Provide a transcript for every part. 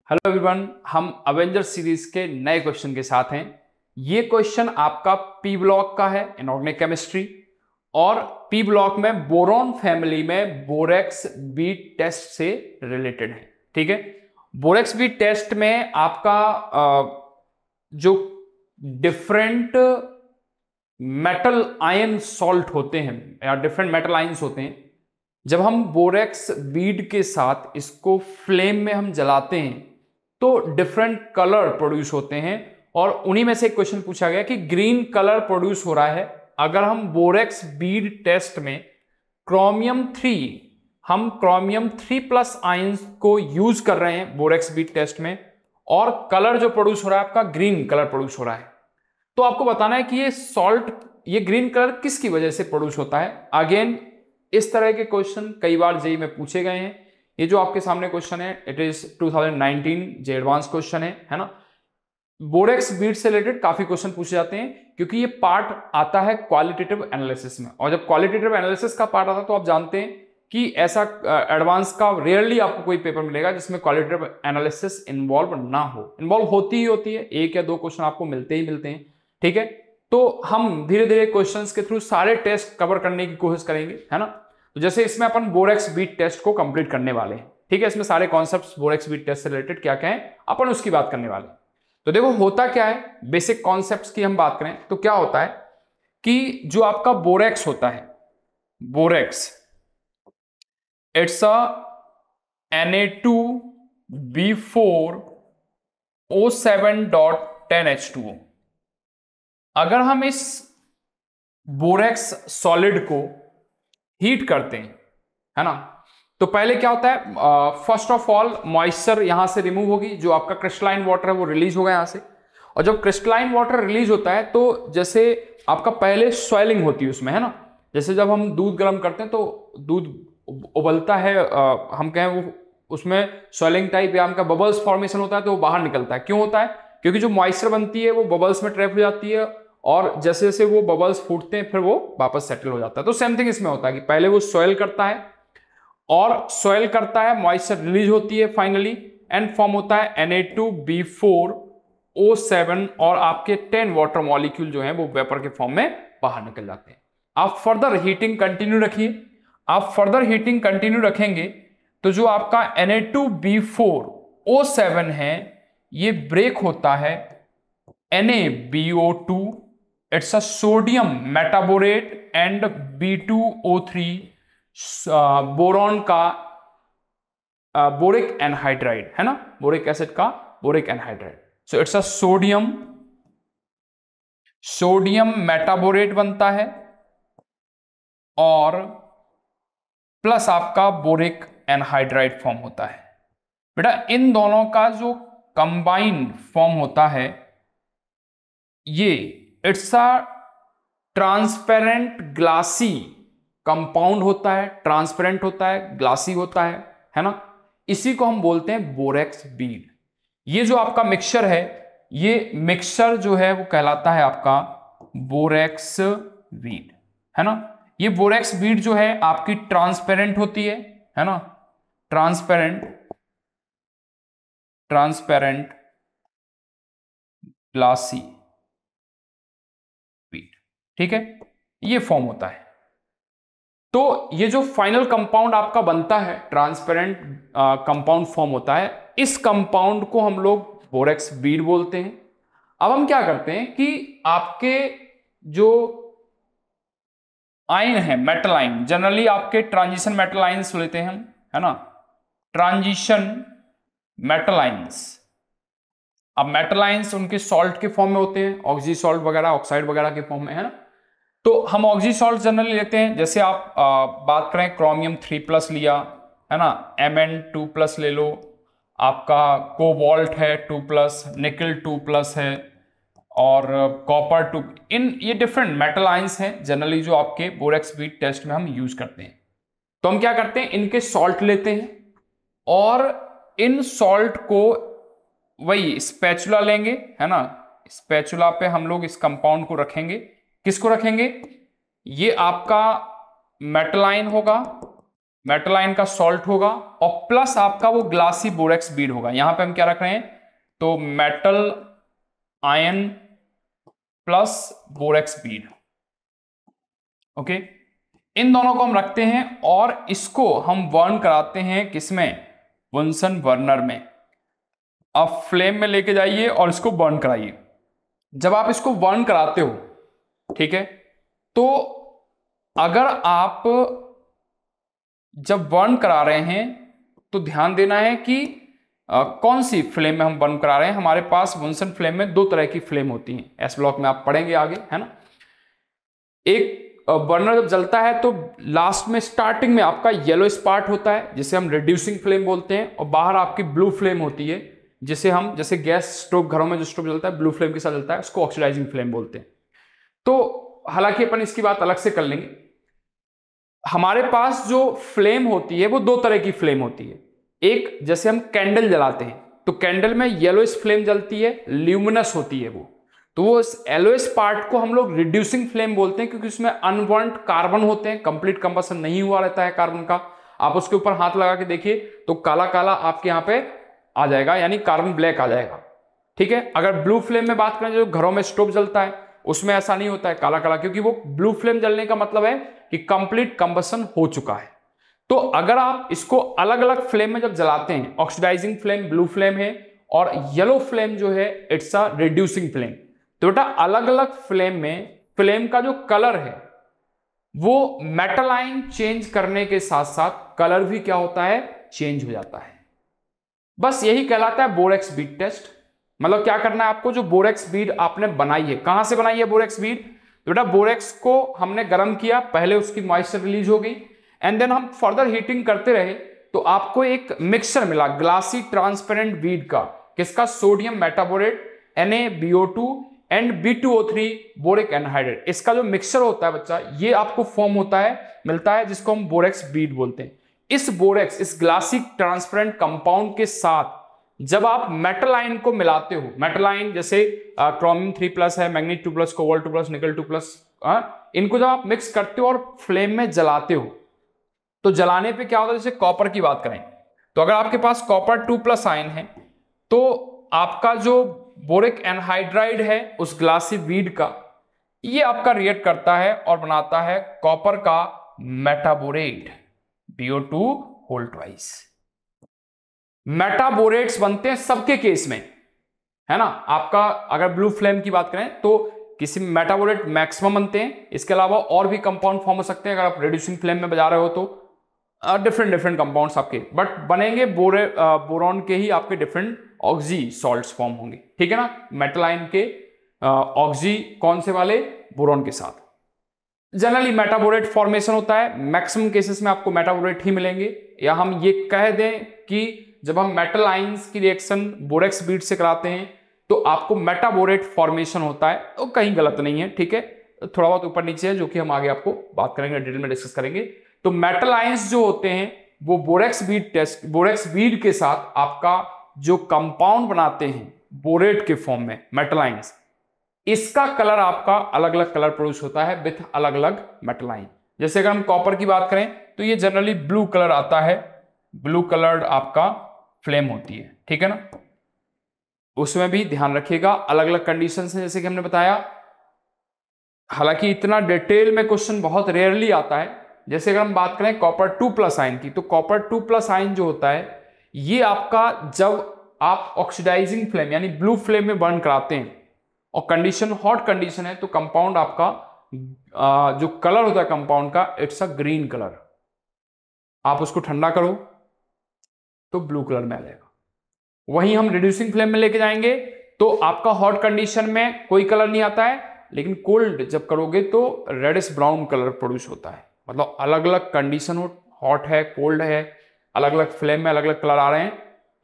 Hello everyone, हम Avenger series के नए क्वेश्चन के साथ हैं। ये क्वेश्चन आपका पी ब्लॉक का है, इनऑर्गेनिक केमिस्ट्री। और पी ब्लॉक में बोरॉन फैमिली में बोरेक्स बीट टेस्ट से रिलेटेड है। ठीक है, बोरेक्स बीट टेस्ट में आपका जो डिफरेंट मेटल आयन सॉल्ट होते हैं या डिफरेंट मेटल आयंस होते हैं, जब हम बोरेक्स बीड के साथ इसको फ्लेम में हम जलाते हैं तो डिफरेंट कलर प्रोड्यूस होते हैं। और उन्हीं में से एक क्वेश्चन पूछा गया कि ग्रीन कलर प्रोड्यूस हो रहा है अगर हम बोरेक्स बीड टेस्ट में क्रोमियम 3 प्लस आयंस को यूज कर रहे हैं बोरेक्स बीड टेस्ट में, और कलर जो प्रोड्यूस हो रहा है आपका ग्रीन कलर प्रोड्यूस हो रहा है। तो आपको बताना है कि ये ग्रीन कलर किसकी वजह से प्रोड्यूस होता है। अगेन इस तरह के क्वेश्चन कई बार जेईई में पूछे गए हैं। ये जो आपके सामने क्वेश्चन है it is 2019 J advance question है ना। बोरेक्स बीड से रिलेटेड काफी क्वेश्चन पूछे जाते हैं क्योंकि ये पार्ट आता है क्वालिटेटिव एनालिसिस में, और जब क्वालिटेटिव एनालिसिस का पार्ट आता है तो आप जानते हैं कि ऐसा एडवांस का रेयरली आपको कोई पेपर मिलेगा जिसमें क्वालिटेटिव एनालिसिस इन्वॉल्व ना हो। इन्वॉल्व होती ही होती है, एक या दो क्वेश्चन आपको मिलते ही मिलते हैं। ठीक है, तो हम धीरे धीरे क्वेश्चंस के थ्रू सारे टेस्ट कवर करने की कोशिश करेंगे, है ना। तो जैसे इसमें अपन बोरेक्स बीट टेस्ट को कंप्लीट करने वाले हैं। ठीक है, इसमें सारे कॉन्सेप्ट्स बोरेक्स बीट टेस्ट से रिलेटेड क्या क्या है अपन उसकी बात करने वाले हैं। तो देखो होता क्या है, बेसिक कॉन्सेप्ट्स की हम बात करें तो क्या होता है कि जो आपका बोरेक्स होता है, बोरेक्स इट्स अ Na2B4O7.10H2O। अगर हम इस बोरेक्स सॉलिड को हीट करते हैं, है ना, तो पहले क्या होता है, फर्स्ट ऑफ ऑल मॉइस्चर यहां से रिमूव होगी, जो आपका क्रिस्टलाइन वाटर है वो रिलीज होगा यहां से। और जब क्रिस्टलाइन वाटर रिलीज होता है तो जैसे आपका पहले स्वेलिंग होती है उसमें, है ना। जैसे जब हम दूध गर्म करते हैं तो दूध उबलता है, हम कहें वो उसमें स्वेलिंग टाइप या हमका बबल्स फॉर्मेशन होता है तो वो बाहर निकलता है। क्यों होता है? क्योंकि जो मॉइस्चर बनती है वो बबल्स में ट्रैप हो जाती है, और जैसे जैसे वो बबल्स फूटते हैं फिर वो वापस सेटल हो जाता है। तो सेम थिंग इसमें होता है कि पहले वो सॉइल करता है, और सॉइल करता है, मॉइस्चर रिलीज होती है फाइनली, एंड फॉर्म होता है Na2B4O7, और आपके 10 वाटर मॉलिक्यूल जो हैं वो वेपर के फॉर्म में बाहर निकल जाते हैं। आप फर्दर हीटिंग कंटिन्यू रखिए, आप फर्दर हीटिंग कंटिन्यू रखेंगे तो जो आपका Na2B4O7 है ये ब्रेक होता है NaBO2, it's a sodium metaborate, and B2O3 boron का बोरिक एनहाइड्राइड, है ना, बोरिक एसिड का boric anhydride. So it's a sodium metaborate बनता है, और प्लस आपका बोरिक एनहाइड्राइड फॉर्म होता है। बेटा इन दोनों का जो कंबाइंड फॉर्म होता है ये it's a transparent glassy compound होता है, ट्रांसपेरेंट होता है, ग्लासी होता है ना। इसी को हम बोलते हैं बोरेक्स बीड। ये जो आपका मिक्सचर है, ये मिक्सचर जो है वो कहलाता है आपका बोरेक्स बीड, है ना। ये बोरेक्स बीड जो है आपकी ट्रांसपेरेंट होती है ना, ट्रांसपेरेंट ग्लासी बीड। ठीक है, ये फॉर्म होता है। तो ये जो फाइनल कंपाउंड आपका बनता है ट्रांसपेरेंट कंपाउंड फॉर्म होता है, इस कंपाउंड को हम लोग बोरेक्स बीड बोलते हैं। अब हम क्या करते हैं कि आपके जो आयन है, मेटल आयन, जनरली आपके ट्रांजिशन मेटल आयंस लेते हैं हम, है ना, ट्रांजिशन मेटल आयंस। अब मेटल आयंस उनके सॉल्ट के फॉर्म में होते हैं, ऑक्सी सॉल्ट वगैरह, ऑक्साइड वगैरह के फॉर्म में, है ना। तो हम ऑक्सी सॉल्ट जनरली लेते हैं, जैसे आप बात करें क्रोमियम 3 प्लस लिया, है ना, Mn 2 प्लस ले लो, आपका कोबाल्ट है 2 प्लस, निकल 2 प्लस है, और कॉपर 2। ये डिफरेंट मेटल आयंस हैं जनरली जो आपके बोरेक्स बीड टेस्ट में हम यूज करते हैं। तो हम क्या करते हैं, इनके सॉल्ट लेते हैं, और इन सॉल्ट को वही स्पैचुला लेंगे, है ना, स्पैचुला पे हम लोग इस कंपाउंड को रखेंगे। किसको रखेंगे? ये आपका मेटल आयन होगा, मेटल आयन का सॉल्ट होगा और प्लस आपका वो ग्लासी बोरेक्स बीड होगा। यहां पे हम क्या रख रहे हैं, तो metal ion plus borax bead. Okay, इन दोनों को हम रखते हैं और इसको हम बर्न कराते हैं किसमें, बुनसन बर्नर में। आप फ्लेम में लेके जाइए और इसको बर्न कराइए। जब आप इसको बर्न कराते हो, ठीक है, तो अगर आप जब बर्न करा रहे हैं तो ध्यान देना है कि कौन सी फ्लेम में हम बर्न करा रहे हैं। हमारे पास बुनसन फ्लेम में दो तरह की फ्लेम होती हैं, एस ब्लॉक में आप पढ़ेंगे आगे, है ना। एक बर्नर जब जलता है तो लास्ट में स्टार्टिंग में आपका येलो स्पार्ट होता है जिसे हम रिड्यूसिंग फ्लेम बोलते हैं, और बाहर आपकी ब्लू फ्लेम होती है जिसे हम, जैसे गैस स्टोव, घरों में जो स्टोव जलता है ब्लू फ्लेम के साथ जलता है, उसको ऑक्सीडाइजिंग फ्लेम बोलते हैं। तो हालांकि अपन इसकी बात अलग से कर लेंगे। हमारे पास जो फ्लेम होती है वो दो तरह की फ्लेम होती है। एक, जैसे हम कैंडल जलाते हैं तो कैंडल में येलोइश फ्लेम जलती है, ल्यूमिनस होती है वो, तो वो इस येलोइश पार्ट को हम लोग रिड्यूसिंग फ्लेम बोलते हैं, क्योंकि उसमें अनवांट कार्बन होते हैं, कंप्लीट कंबशन नहीं हुआ रहता है कार्बन का। आप उसके ऊपर हाथ लगा के देखिए तो काला काला आपके यहाँ पे आ जाएगा, यानी कार्बन ब्लैक आ जाएगा, ठीक है। अगर ब्लू फ्लेम में बात करें, जो घरों में स्टोव जलता है उसमें ऐसा नहीं होता है काला काला, क्योंकि वो ब्लू फ्लेम जलने का मतलब है कि कंप्लीट कंबशन हो चुका है। तो अगर आप इसको अलग अलग फ्लेम में जब जलाते हैं, ऑक्सीडाइजिंग फ्लेम ब्लू फ्लेम है और येलो फ्लेम जो है इट्स अ रिड्यूसिंग फ्लेम, तो बेटा अलग अलग फ्लेम में फ्लेम का जो कलर है वो मेटल आयन चेंज करने के साथ साथ कलर भी क्या होता है, चेंज हो जाता है। बस यही कहलाता है बोरेक्स बीड टेस्ट। मतलब क्या करना है आपको, जो बोरेक्स बीड आपने बनाई है, कहां से बनाई है बोरेक्स बीड, तो बेटा बोरेक्स को हमने गर्म किया, पहले उसकी मॉइस्चर रिलीज हो गई, एंड देन हम फर्दर हीटिंग करते रहे तो आपको एक मिक्सचर मिला ग्लासी ट्रांसपेरेंट बीड का। किसका, sodium metaborate NaBO2 and B2O3 boric anhydride. इसका जो मिक्सचर होता है बच्चा, ये आपको फॉर्म होता है, मिलता है, जिसको हम बोरेक्स बीड बोलते हैं। इस बोरेक्स, इस ग्लासी ट्रांसपेरेंट कंपाउंड के साथ जब आप मेटल आयन को मिलाते हो, मेटल आयन जैसे क्रोमियम 3+ है, मैग्नीज 2+, कोबाल्ट 2+, निकल 2+, इनको जब आप मिक्स करते हो और फ्लेम में जलाते हो तो जलाने पे क्या होता है, जैसे कॉपर की बात करें तो अगर आपके पास कॉपर 2+ आयन है तो आपका जो बोरिक एनहाइड्राइड है उस ग्लासी बीड का, ये आपका रिएक्ट करता है और बनाता है कॉपर का मेटाबोरेट BO2 होल ट्वाइस। मेटाबोरेट्स बनते हैं सबके केस में, है ना। आपका अगर ब्लू फ्लेम की बात करें तो किसी मेटाबोरेट मैक्सिमम बनते हैं, इसके अलावा और भी कंपाउंड फॉर्म हो सकते हैं। अगर आप रिड्यूसिंग फ्लेम में बजा रहे हो तो डिफरेंट कंपाउंड्स आपके, बट बनेंगे बोरॉन के ही आपके डिफरेंट ऑक्सी सॉल्ट्स फॉर्म होंगे, ठीक है ना। मेटल आयन के ऑक्सी कौन से वाले, बोरॉन के साथ। जनरली मेटाबोरेट फॉर्मेशन होता है, मैक्सिमम केसेस में आपको मेटाबोरेट ही मिलेंगे। या हम ये कह दें कि जब हम मेटल आयंस की रिएक्शन बोरेक्स बीड से कराते हैं तो आपको मेटाबोरेट फॉर्मेशन होता है, तो कहीं गलत नहीं है, ठीक है। थोड़ा बहुत ऊपर नीचे है जो कि हम आगे आपको बात करेंगे, डिटेल में डिस्कस करेंगे। तो मेटल आयंस जो होते हैं वो बोरेक्स बीड के साथ आपका जो कंपाउंड बनाते हैं बोरेट के फॉर्म में मेटल आयंस, इसका कलर आपका अलग अलग कलर प्रोड्यूस होता है विथ अलग अलग मेटल आयन। जैसे अगर हम कॉपर की बात करें तो ये जनरली ब्लू कलर आता है, ब्लू कलर्ड आपका फ्लेम होती है, ठीक है ना। उसमें भी ध्यान रखिएगा अलग अलग कंडीशंस हैं जैसे कि हमने बताया। हालांकि इतना डिटेल में क्वेश्चन बहुत रेयरली आता है। जैसे अगर हम बात करें कॉपर 2+ आयन की, तो कॉपर 2+ आयन जो होता है ये आपका जब आप ऑक्सीडाइजिंग फ्लेम यानी ब्लू फ्लेम में बर्न कराते हैं और कंडीशन हॉट कंडीशन है तो कंपाउंड आपका जो कलर होता है कंपाउंड का, इट्स अ ग्रीन कलर। आप उसको ठंडा करो तो ब्लू कलर में आ जाएगा। वहीं हम रिड्यूसिंग फ्लेम में लेके जाएंगे तो आपका हॉट कंडीशन में कोई कलर नहीं आता है, लेकिन कोल्ड जब करोगे तो रेडिश ब्राउन कलर प्रोड्यूस होता है। मतलब अलग अलग कंडीशन हो, हॉट है, कोल्ड है, अलग अलग फ्लेम में अलग अलग कलर आ रहे हैं,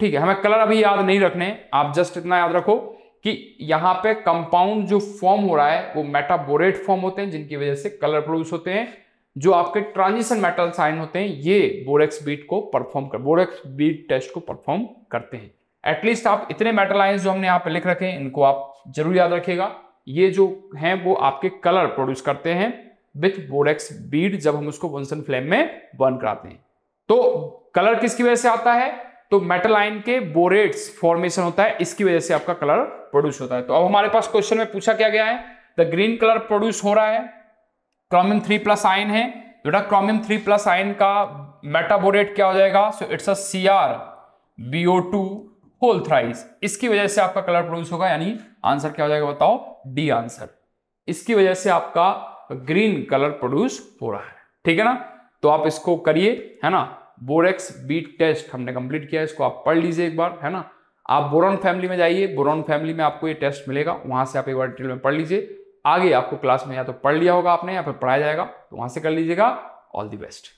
ठीक है। हमें कलर अभी याद नहीं रखने, आप जस्ट इतना याद रखो कि यहाँ पे कंपाउंड जो फॉर्म हो रहा है वो मेटाबोरेट फॉर्म होते हैं, जिनकी वजह से कलर प्रोड्यूस होते हैं। जो आपके ट्रांजिशन मेटल साइन होते हैं ये बोरेक्स बीड टेस्ट को परफॉर्म करते हैं। एटलीस्ट आप इतने मेटल आयंस जो हमने यहाँ पे लिख रखे हैं इनको आप जरूर याद रखिएगा। ये जो हैं वो आपके कलर प्रोड्यूस करते हैं विथ बोरेक्स बीड जब हम उसको बुनसन फ्लेम में बर्न कराते हैं। तो कलर किसकी वजह से आता है? तो मेटल आयन के बोरेट्स फॉर्मेशन होता है, इसकी वजह से आपका कलर प्रोड्यूस होता है। तो अब हमारे पास क्वेश्चन में पूछा क्या गया है, द ग्रीन कलर प्रोड्यूस हो रहा है, क्रोमियम 3+ आयन है, बेटा क्रोमियम 3+ आयन का मेटाबोरेट क्या हो जाएगा? So it's a CrBO2 whole thrice, इसकी वजह से आपका कलर प्रोड्यूस होगा, यानी आंसर क्या हो जाएगा बताओ? D answer. इसकी वजह से आपका ग्रीन कलर प्रोड्यूस हो रहा है, ठीक है ना? तो आप इसको करिए, है ना? बोरेक्स बीट टेस्ट हमने कंप्लीट किया, इसको आप पढ़ लीजिए एक बार, है ना? आप बोरॉन फैमिली में जाइए, बोरॉन फैमिली में आपको ये टेस्ट मिलेगा, वहां से आप एक बार डिटेल में पढ़ लीजिए। आगे आपको क्लास में या तो पढ़ लिया होगा आपने या फिर पढ़ाया जाएगा, तो वहां से कर लीजिएगा। All the best.